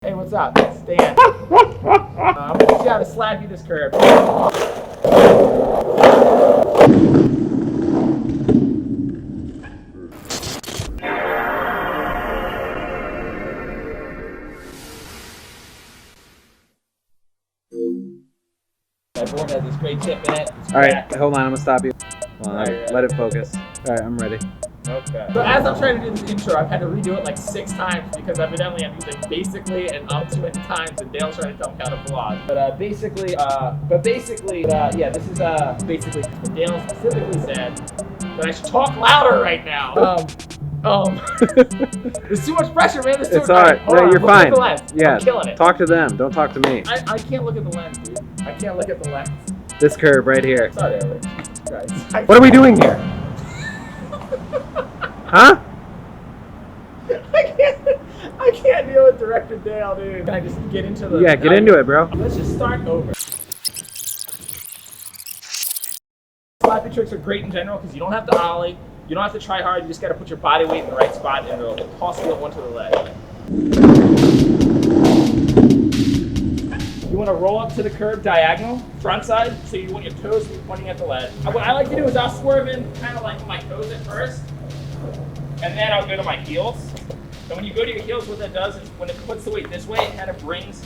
Hey, what's up? It's Dan. I'm gonna teach you how to slappy this curve. My board has this great tip in it. Alright, hold on, I'm gonna stop you. Hold on, Alright, let it focus. Alright, I'm ready. Okay. So as I'm trying to do this intro, I've had to redo it like 6 times because evidently I'm using basically and up to 20 times, and Dale's trying to tell me how to vlog. But basically, yeah, this is basically Dale specifically said that I should talk louder right now. There's too much pressure, man. It's alright. No, you're fine. Yeah, I'm killing it. Talk to them. Don't talk to me. I can't look at the lens, dude. I can't look at the lens. This curve right here. Sorry, Eric. Guys. What are we doing here? Huh? I can't deal with Director Dale, dude. Can I just get into the... Yeah, get into it, bro. Let's just start over. Slappy tricks are great in general because you don't have to ollie. You don't have to try hard. You just got to put your body weight in the right spot and it'll toss you onto the ledge. You want to roll up to the curb diagonal, front side, so you want your toes to be pointing at the ledge. What I like to do is I'll swerve in kind of like my toes at first, and then I'll go to my heels. And when you go to your heels, what that does is when it puts the weight this way, it kind of brings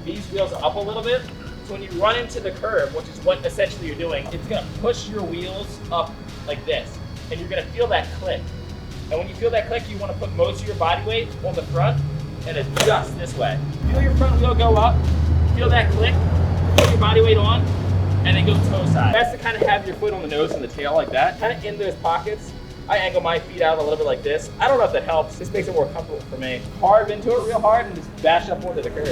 these wheels up a little bit. So when you run into the curb, which is what essentially you're doing, it's going to push your wheels up like this. And you're going to feel that click. And when you feel that click, you want to put most of your body weight on the front and adjust this way. Feel your front wheel go up, feel that click, put your body weight on, and then go toe side. Best to kind of have your foot on the nose and the tail like that, kind of in those pockets. I angle my feet out a little bit like this. I don't know if that helps. This makes it more comfortable for me. Carve into it real hard and just bash up onto the curve.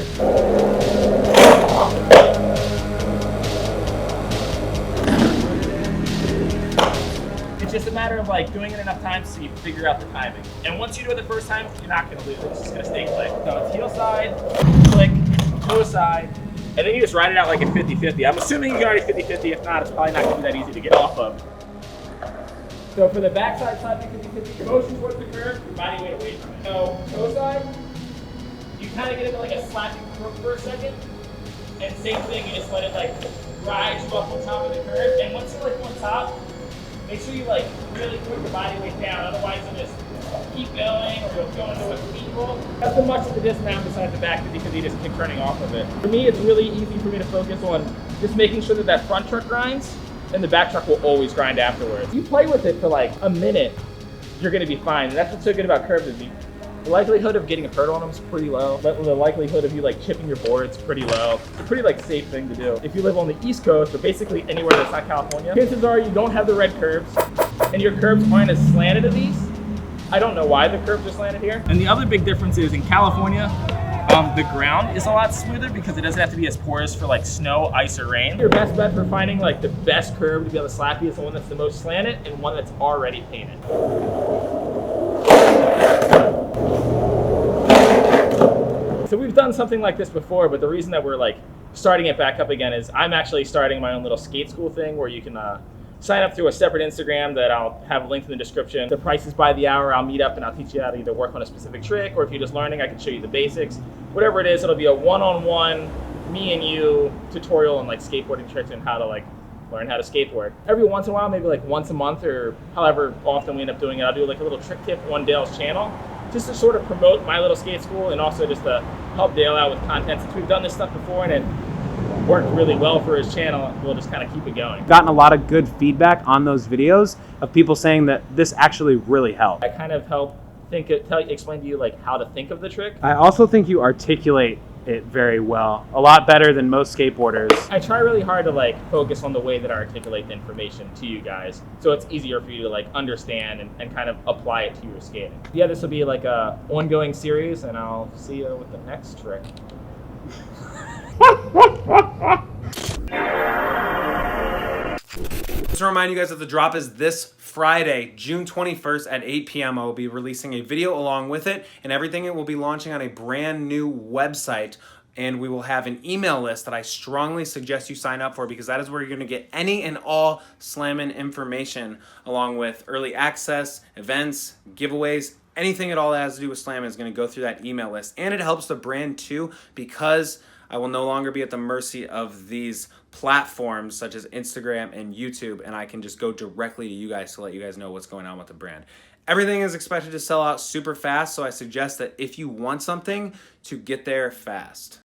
It's just a matter of like doing it enough times so you figure out the timing. And once you do it the first time, you're not gonna lose it. It's just gonna stay click. So it's heel side, click, toe side, and then you just ride it out like a 50-50. I'm assuming you got already 50-50. If not, it's probably not gonna be that easy to get off of. So for the backside slapping 50-50, your motion towards the curve, your body weight away from it. So toe side, you kind of get into like a slapping for a second, and same thing, you just let it like ride you up on top of the curve, and once you're like on top, make sure you like really put your body weight down, otherwise you'll just keep going or you'll go into a speed roll. That's the much of the dismount besides the back because you just keep turning off of it. For me, it's really easy for me to focus on just making sure that that front truck grinds and the back truck will always grind afterwards. If you play with it for like a minute, you're gonna be fine. And that's what's so good about curves is the likelihood of getting hurt on them is pretty low. But the likelihood of you like chipping your board is pretty low. It's a pretty like safe thing to do. If you live on the East Coast or basically anywhere that's not California, chances are you don't have the red curves and your curves aren't as slanted at least. I don't know why the curves are slanted here. And the other big difference is in California, the ground is a lot smoother because it doesn't have to be as porous for like snow, ice, or rain. Your best bet for finding like the best curve to be able to slappy is the one that's the most slanted and one that's already painted. So we've done something like this before, but the reason that we're like starting it back up again is I'm actually starting my own little skate school thing where you can sign up through a separate Instagram that I'll have linked in the description. The price is by the hour. I'll meet up and I'll teach you how to either work on a specific trick, or if you're just learning, I can show you the basics. Whatever it is, it'll be a one-on-one, me and you tutorial on like skateboarding tricks and how to like learn how to skateboard. Every once in a while, maybe like once a month or however often we end up doing it, I'll do like a little trick tip on Dale's channel just to sort of promote my little skate school and also just to help Dale out with content. Since we've done this stuff before and it worked really well for his channel, we'll just kind of keep it going. Gotten a lot of good feedback on those videos of people saying that this actually really helped. I kind of help explain to you like how to think of the trick. I also think you articulate it very well, a lot better than most skateboarders. I try really hard to like focus on the way that I articulate the information to you guys, so it's easier for you to like understand and kind of apply it to your skating. Yeah, this will be like a ongoing series, and I'll see you with the next trick. Just to remind you guys that the drop is this Friday, June 21st at 8 p.m. I will be releasing a video along with it, and everything it will be launching on a brand new website, and we will have an email list that I strongly suggest you sign up for because that is where you're going to get any and all slamming information along with early access, events, giveaways, anything at all that has to do with slamming is going to go through that email list. And it helps the brand too, because I will no longer be at the mercy of these platforms such as Instagram and YouTube, and I can just go directly to you guys to let you guys know what's going on with the brand. Everything is expected to sell out super fast, so I suggest that if you want something, to get there fast.